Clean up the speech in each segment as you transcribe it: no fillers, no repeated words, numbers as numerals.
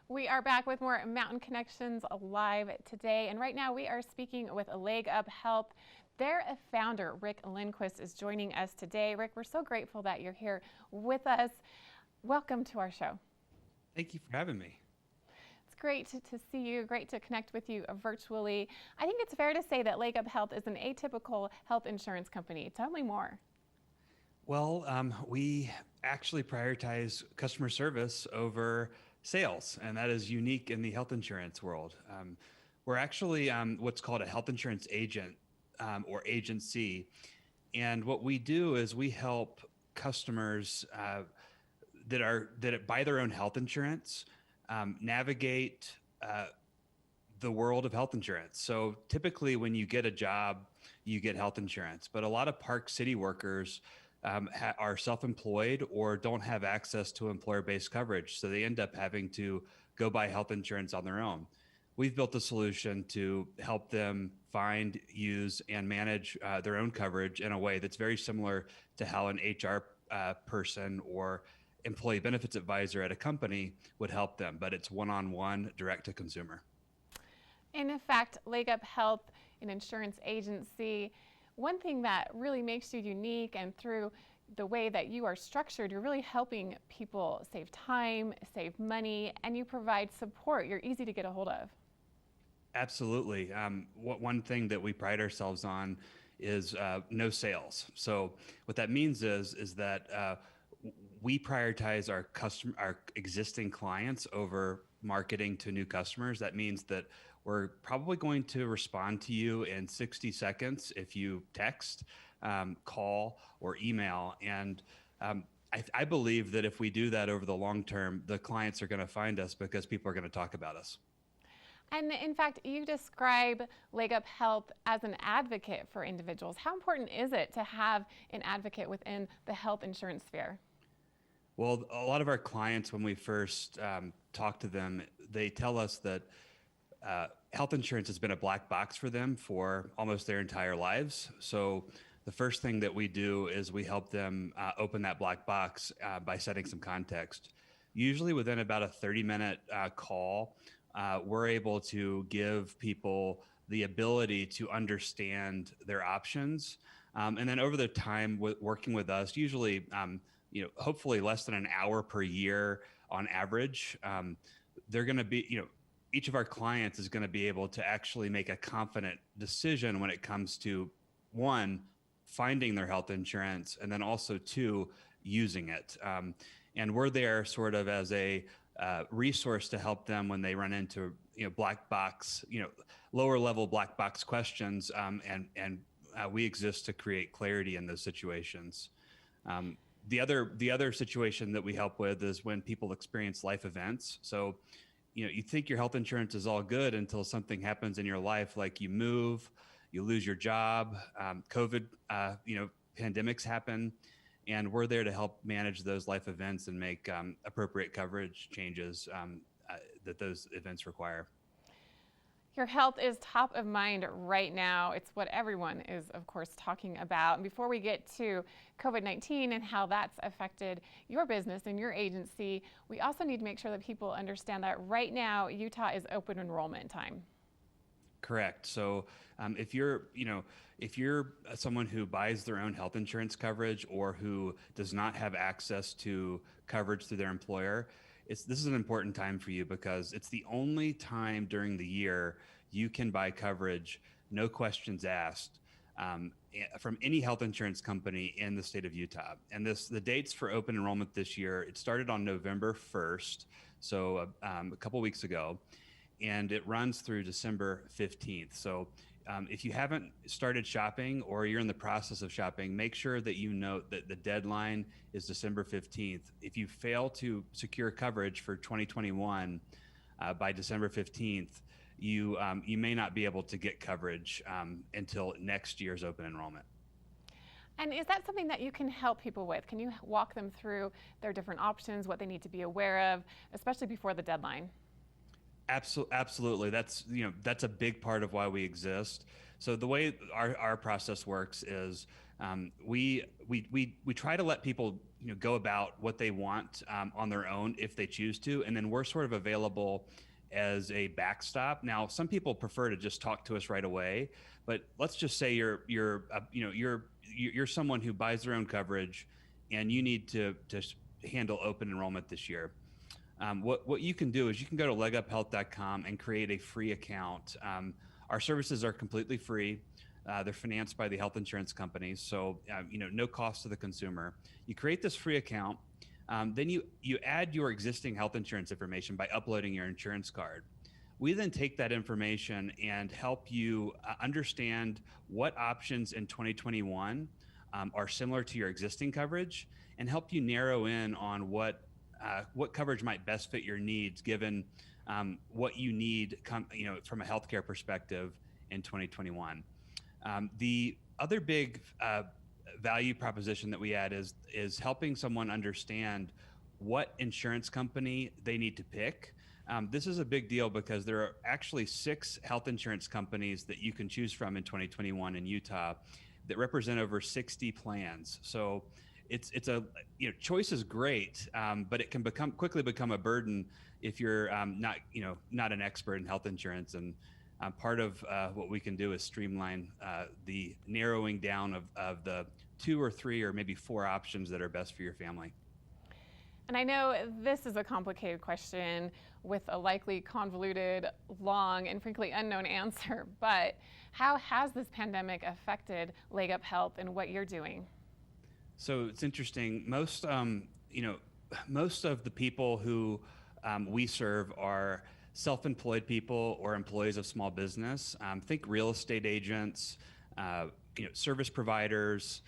We are back with more Mountain Connections live today, and right now we are speaking with LegUp Health. Their founder, Rick Lindquist, is joining us today. Rick, we're so grateful that you're here with us. Welcome to our show. Thank you for having me. It's great to see you, great to connect with you virtually. I think it's fair to say that LegUp Health is an atypical health insurance company. Tell me more. Well, we actually prioritize customer service over sales, and that is unique in the health insurance world. We're actually what's called a health insurance agent or agency, and what we do is we help customers that buy their own health insurance navigate the world of health insurance. So typically, when you get a job, you get health insurance, but a lot of Park City workers are self-employed or don't have access to employer-based coverage. So they end up having to go buy health insurance on their own. We've built a solution to help them find, use, and manage their own coverage in a way that's very similar to how an HR person or employee benefits advisor at a company would help them, but it's one-on-one, direct to consumer. In fact, LegUp Health, an insurance agency, one thing that really makes you unique, and through the way that you are structured, you're really helping people save time, save money, and you provide support. You're easy to get a hold of. Absolutely. One thing that we pride ourselves on is no sales. So what that means is that we prioritize our existing clients over marketing to new customers. That means that we're probably going to respond to you in 60 seconds if you text, call, or email. And I believe that if we do that over the long term, the clients are going to find us because people are going to talk about us. And in fact, you describe LegUp Health as an advocate for individuals. How important is it to have an advocate within the health insurance sphere? Well, a lot of our clients, when we first talk to them, they tell us that health insurance has been a black box for them for almost their entire lives. So the first thing that we do is we help them open that black box by setting some context. Usually within about a 30-minute call, we're able to give people the ability to understand their options. And then over the time working with us, usually, hopefully less than an hour per year on average, they're going to be, each of our clients is going to be able to actually make a confident decision when it comes to, one, finding their health insurance, and then also two, using it. And we're there sort of as a resource to help them when they run into black box, lower level black box questions, and we exist to create clarity in those situations. The other situation that we help with is when people experience life events. So, you think your health insurance is all good until something happens in your life, like you move, you lose your job, COVID, pandemics happen, and we're there to help manage those life events and make appropriate coverage changes that those events require. Your health is top of mind right now. It's what everyone is, of course, talking about. And before we get to COVID-19 and how that's affected your business and your agency, we also need to make sure that people understand that right now, Utah is open enrollment time. Correct. So if you're someone who buys their own health insurance coverage or who does not have access to coverage through their employer, this is an important time for you because it's the only time during the year you can buy coverage, no questions asked, from any health insurance company in the state of Utah. And the dates for open enrollment this year, it started on November 1st, so a couple weeks ago, and it runs through December 15th. So if you haven't started shopping or you're in the process of shopping, make sure that you note that the deadline is December 15th. If you fail to secure coverage for 2021 by December 15th, you may not be able to get coverage until next year's open enrollment. And is that something that you can help people with? Can you walk them through their different options, what they need to be aware of, especially before the deadline? Absolutely. That's a big part of why we exist. So the way our process works is we try to let people go about what they want on their own if they choose to, and then we're sort of available as a backstop. Now, some people prefer to just talk to us right away, but let's just say you're someone who buys their own coverage, and you need to handle open enrollment this year. What you can do is you can go to leguphealth.com and create a free account. Our services are completely free. They're financed by the health insurance companies, so no cost to the consumer. You create this free account, then you add your existing health insurance information by uploading your insurance card. We then take that information and help you understand what options in 2021 are similar to your existing coverage, and help you narrow in on what coverage might best fit your needs, given what you need from a healthcare perspective in 2021. The other big value proposition that we add is helping someone understand what insurance company they need to pick. This is a big deal because there are actually 6 health insurance companies that you can choose from in 2021 in Utah that represent over 60 plans. So it's a choice is great, but it can quickly become a burden if you're not an expert in health insurance. And part of what we can do is streamline the narrowing down of the 2 or 3 or maybe 4 options that are best for your family. And I know this is a complicated question with a likely convoluted, long, and frankly unknown answer, but how has this pandemic affected LegUp Health and what you're doing? So it's interesting. Most of the people who we serve are self-employed people or employees of small business. Think real estate agents, service providers,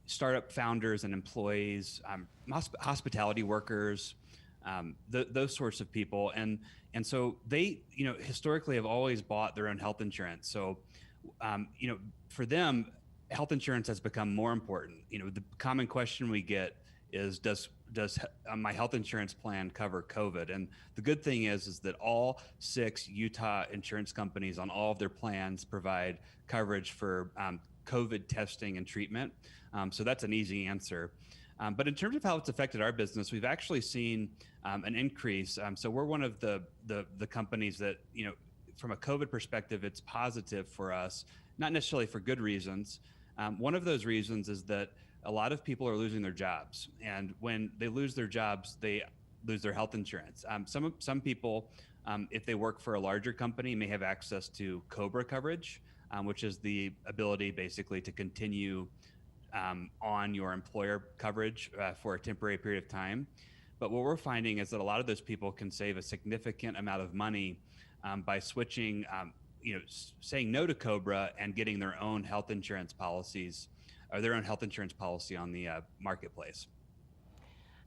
startup founders and employees, hospitality workers, those sorts of people. And so they, historically have always bought their own health insurance. So, for them, health insurance has become more important. The common question we get is, does my health insurance plan cover COVID? And the good thing is that all 6 Utah insurance companies on all of their plans provide coverage for COVID testing and treatment. So that's an easy answer. But in terms of how it's affected our business, we've actually seen an increase. So we're one of the companies that, from a COVID perspective, it's positive for us, not necessarily for good reasons. One of those reasons is that a lot of people are losing their jobs, and when they lose their jobs, they lose their health insurance. Some people, if they work for a larger company, may have access to COBRA coverage, which is the ability basically to continue on your employer coverage for a temporary period of time. But what we're finding is that a lot of those people can save a significant amount of money by switching, saying no to COBRA and getting their own health insurance policies, or their own health insurance policy on the marketplace.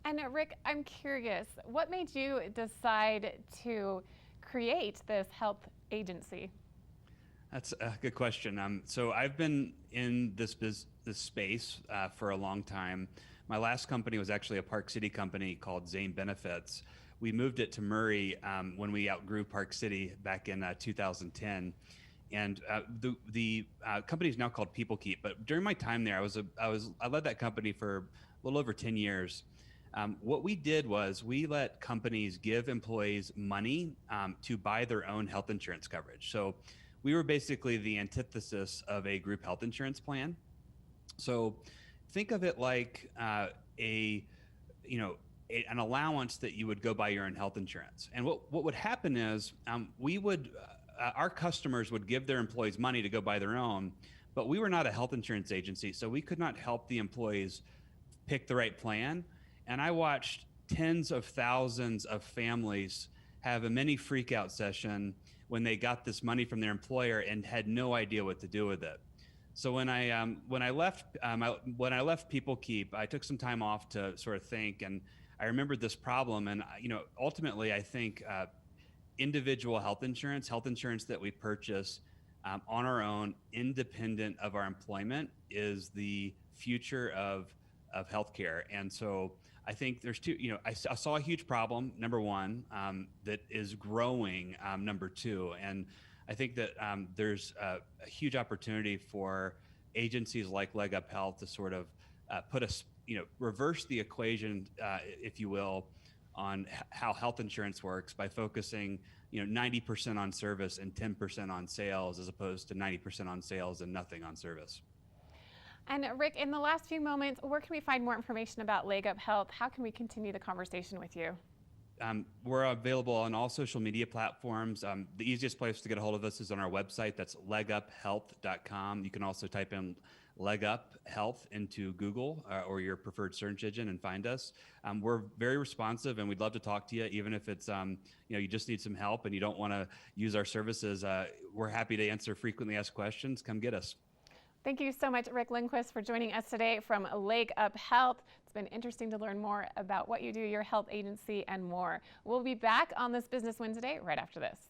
And Rick, I'm curious, what made you decide to create this health agency? That's a good question. So I've been in this space for a long time. My last company was actually a Park City company called Zane Benefits. We moved it to Murray when we outgrew Park City back in 2010. And the company is now called PeopleKeep. But during my time there, I led that company for a little over 10 years. What we did was we let companies give employees money to buy their own health insurance coverage. So we were basically the antithesis of a group health insurance plan. So think of it like an allowance that you would go buy your own health insurance. And what would happen is our customers would give their employees money to go buy their own, but we were not a health insurance agency, so we could not help the employees pick the right plan. And I watched tens of thousands of families have a mini freak out session when they got this money from their employer and had no idea what to do with it. So when I left PeopleKeep, I took some time off to sort of think, and I remembered this problem. And ultimately, I think individual health insurance that we purchase on our own, independent of our employment, is the future of healthcare. And so I think there's two, I saw a huge problem, number one, that is growing, number two. And I think that there's a huge opportunity for agencies like LegUp Health to sort of reverse the equation, if you will, on how health insurance works by focusing 90% on service and 10% on sales, as opposed to 90% on sales and nothing on service. And Rick, in the last few moments, where can we find more information about LegUp Health? How can we continue the conversation with you? We're available on all social media platforms. The easiest place to get a hold of us is on our website. That's leguphealth.com. You can also type in LegUp Health into Google or your preferred search engine and find us. We're very responsive, and we'd love to talk to you, even if it's you just need some help and you don't want to use our services. We're happy to answer frequently asked questions. Come get us. Thank you so much, Rick Lindquist, for joining us today from LegUp Health. It's been interesting to learn more about what you do, your health agency, and more. We'll be back on this Business Wednesday right after this.